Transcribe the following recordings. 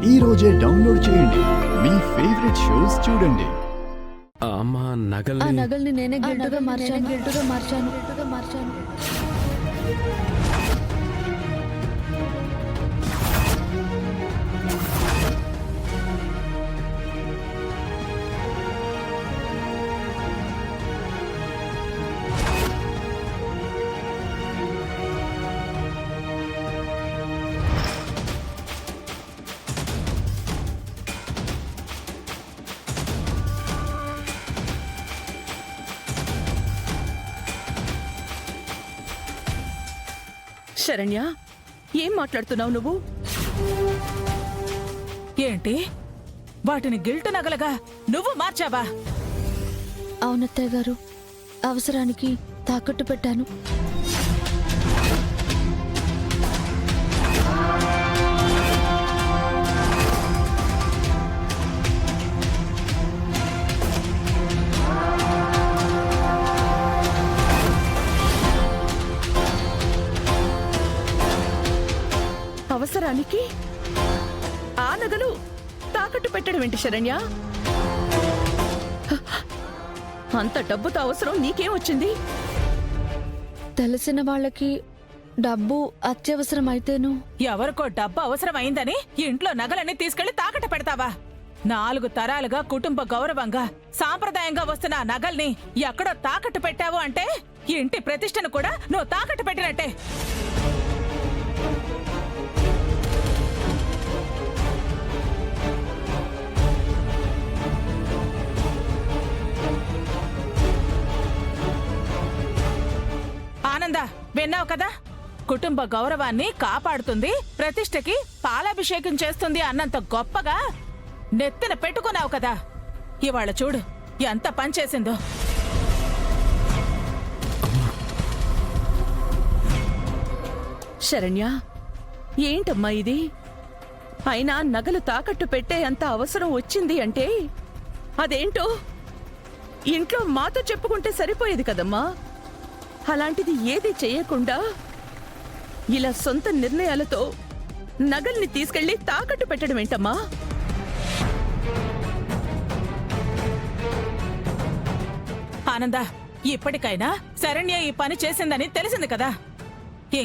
ఈ రోజే డౌన్లోడ్ చేయండి. మీ ఫేవరెట్ షోస్ చూడండి. అమ్మా నగల్ని నేనే గిల్టుగా మార్చాను. శరణ్య, ఏం మాట్లాడుతున్నావు నువ్వు? ఏంటి? వాటిని గిల్టు నగలుగా నువ్వు మార్చావా? అవునత్తయ్య గారు, అవసరానికి తాకట్టు పెట్టాను. అవసరానికి ఆ నగలు తాకట్టు పెట్టడం ఏంటి శరణ్య? అంత డబ్బుతో అవసరం నీకేం వచ్చింది? తెలిసిన వాళ్ళకి డబ్బు అత్యవసరం అయితేను. ఎవరికో డబ్బు అవసరమైందని ఇంట్లో నగలన్నీ తీసుకెళ్లి తాకట్టు పెడతావా? 4 తరాలుగా కుటుంబ గౌరవంగా సాంప్రదాయంగా వస్తున్న ఆ నగల్ని ఎక్కడో తాకట్టు పెట్టావు అంటే ఇంటి ప్రతిష్టను కూడా నువ్వు తాకట్టు పెట్టినట్టే. ఆనంద, విన్నావు కదా? కుటుంబ గౌరవాన్ని కాపాడుతుంది, ప్రతిష్టకి పాలాభిషేకం చేస్తుంది అన్నంత గొప్పగా నెత్తిన పెట్టుకున్నావు కదా. ఇవాళ చూడు ఎంత పనిచేసిందో. శరణ్య, ఏంటమ్మా ఇది? అయినా నగలు తాకట్టు పెట్టే అంత అవసరం వచ్చింది అంటే అదేంటో ఇంట్లో మాతో చెప్పుకుంటే సరిపోయేది కదమ్మా. అలాంటిది ఏది చేయకుండా ఇలా సొంత నిర్ణయాలతో నగల్ని తీసుకెళ్లి తాకట్టు పెట్టడం ఏంటమ్మా? ఆనంద, ఇప్పటికైనా శరణ్య ఈ పని చేసిందని తెలిసింది కదా.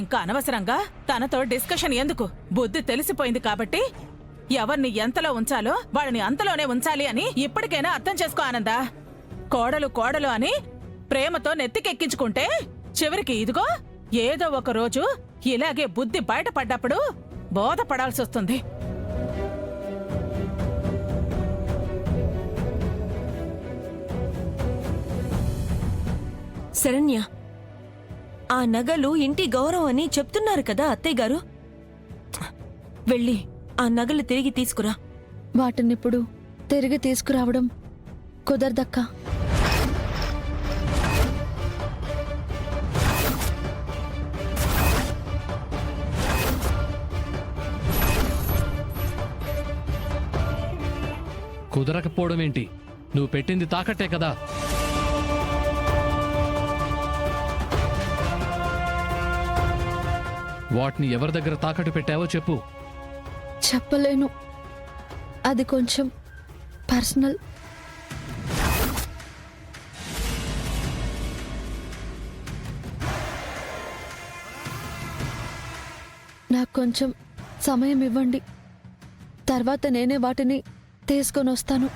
ఇంకా అనవసరంగా తనతో డిస్కషన్ ఎందుకు? బుద్ధి తెలిసిపోయింది కాబట్టి ఎవరిని ఎంతలో ఉంచాలో వాళ్ళని అంతలోనే ఉంచాలి అని ఇప్పటికైనా అర్థం చేసుకో ఆనంద. కోడలు అని ప్రేమతో నెత్తికెక్కించుకుంటే చివరికి ఇదిగో ఏదో ఒక రోజు ఇలాగే బుద్ధి బయటపడ్డప్పుడు బోధపడాల్సి వస్తుంది. శరణ్య, ఆ నగలు ఇంటి గౌరవం అని చెప్తున్నారు కదా అత్తయ్య గారు. వెళ్ళి ఆ నగలు తిరిగి తీసుకురా. వాటినిప్పుడు తిరిగి తీసుకురావడం కుదరదక్కా. కుదరకపోవడం ఏంటి? నువ్వు పెట్టింది తాకట్టే కదా. వాటిని ఎవరి దగ్గర తాకట్టు పెట్టావో చెప్పు. చెప్పలేను, అది కొంచెం పర్సనల్. నాకు కొంచెం సమయం ఇవ్వండి, తర్వాత నేనే వాటిని తీసుకొని వస్తాను.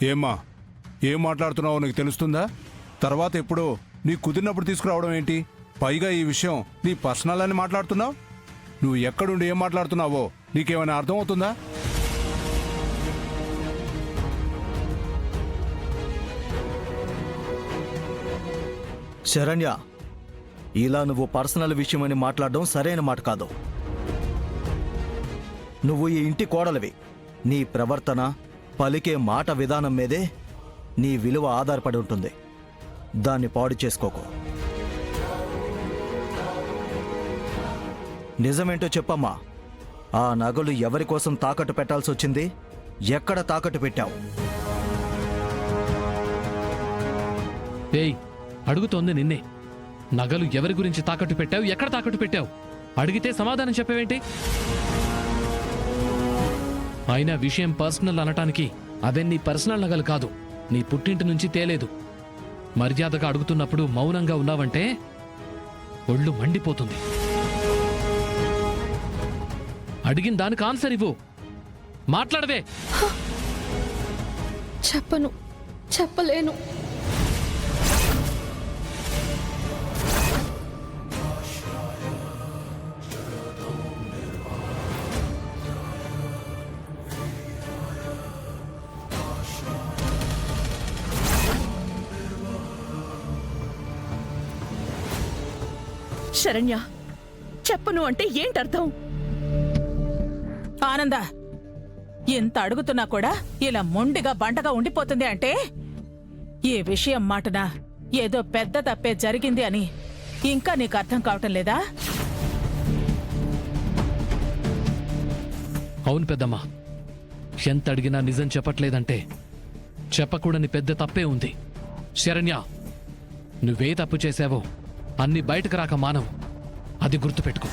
ఏమ్మా, ఏం మాట్లాడుతున్నావో నీకు తెలుస్తుందా? తర్వాత ఎప్పుడో నీ కుదిరినప్పుడు తీసుకురావడం ఏంటి? పైగా ఈ విషయం నీ పర్సనల్ అని మాట్లాడుతున్నావు. నువ్వు ఎక్కడుండి ఏం మాట్లాడుతున్నావో నీకేమైనా అర్థమవుతుందా? శరణ్య, ఇలా నువ్వు పర్సనల్ విషయమని మాట్లాడడం సరైన మాట కాదు. నువ్వు ఈ ఇంటి కోడలివి. నీ ప్రవర్తన, పలికే మాట విధానం మీదే నీ విలువ ఆధారపడి ఉంటుంది. దాన్ని పాడు చేసుకోకు. నిజమేంటో చెప్పమ్మా. ఆ నగలు ఎవరి కోసం తాకట్టు పెట్టాల్సి వచ్చింది? ఎక్కడ తాకట్టు పెట్టావు? ఏయ్, అడుగుతోంది నిన్నే. నగలు ఎవరి గురించి తాకట్టు పెట్టావు, ఎక్కడ తాకట్టు పెట్టావు? అడిగితే సమాధానం చెప్పేవేంటి? అయినా విషయం పర్సనల్ అనటానికి అవే నీ పర్సనల్ నగలు కాదు, నీ పుట్టింటి నుంచి తేలేదు. మర్యాదగా అడుగుతున్నప్పుడు మౌనంగా ఉన్నావంటే ఒళ్ళు మండిపోతుంది. అడిగిన దానికి ఆన్సర్ ఇవ్వు, మాట్లాడవే. చెప్పను, చెప్పలేను. శరణ్య, చెప్పను అంటే ఏంటర్థం? ఆనంద, ఇంత అడుగుతున్నా కూడా ఇలా మొండిగా బండగా ఉండిపోతుంది అంటే ఈ విషయం మాటన ఏదో పెద్ద తప్పే జరిగింది అని ఇంకా నీకు అర్థం కావటం లేదా? అవును పెద్దమ్మా, ఎంత అడిగినా నిజం చెప్పట్లేదంటే చెప్పకూడని పెద్ద తప్పే ఉంది. శరణ్య, నువ్వే తప్పు చేశావో అన్ని బయటకు రాక మానవు, అది గుర్తుపెట్టుకో.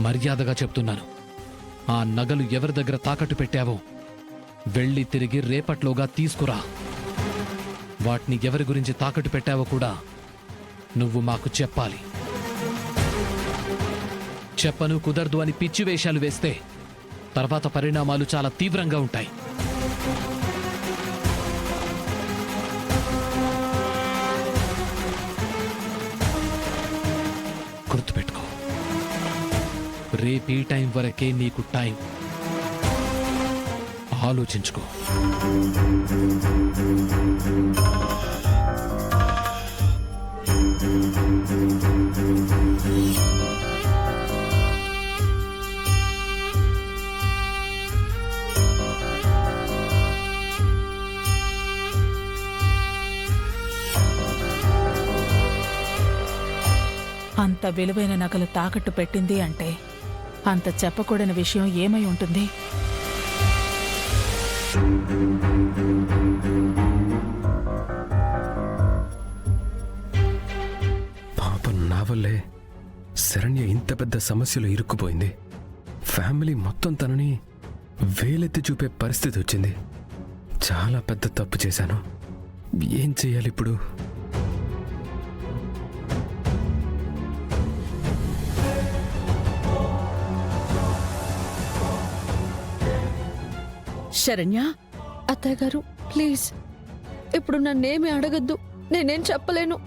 మర్యాదగా చెప్తున్నాను, ఆ నగలు ఎవరి దగ్గర తాకట్టు పెట్టావో వెళ్ళి తిరిగి రేపట్లోగా తీసుకురా. వాటిని ఎవరి గురించి తాకట్టు పెట్టావో కూడా నువ్వు మాకు చెప్పాలి. చెప్పను కుదరదు అని పిచ్చి వేషాలు వేస్తే తర్వాత పరిణామాలు చాలా తీవ్రంగా ఉంటాయి. గుర్తుపెట్టుకో, రేపీ టైం వరకే నీకు టైం. ఆలోచించుకో. అంత విలువైన నగలు తాకట్టు పెట్టింది అంటే అంత చెప్పకూడని విషయం ఏమై ఉంటుంది? పాపం నా వల్లే శరణ్య ఇంత పెద్ద సమస్యలో ఇరుక్కుపోయింది. ఫ్యామిలీ మొత్తం తనని వేలెత్తి చూపే పరిస్థితి వచ్చింది. చాలా పెద్ద తప్పు చేశాను. ఏం చెయ్యాలి ఇప్పుడు? శరణ్య, అత్తయ్య గారు ప్లీజ్, ఇప్పుడు నన్నేమి అడగద్దు, నేనేం చెప్పలేను.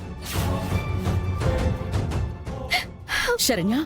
శరణ్య,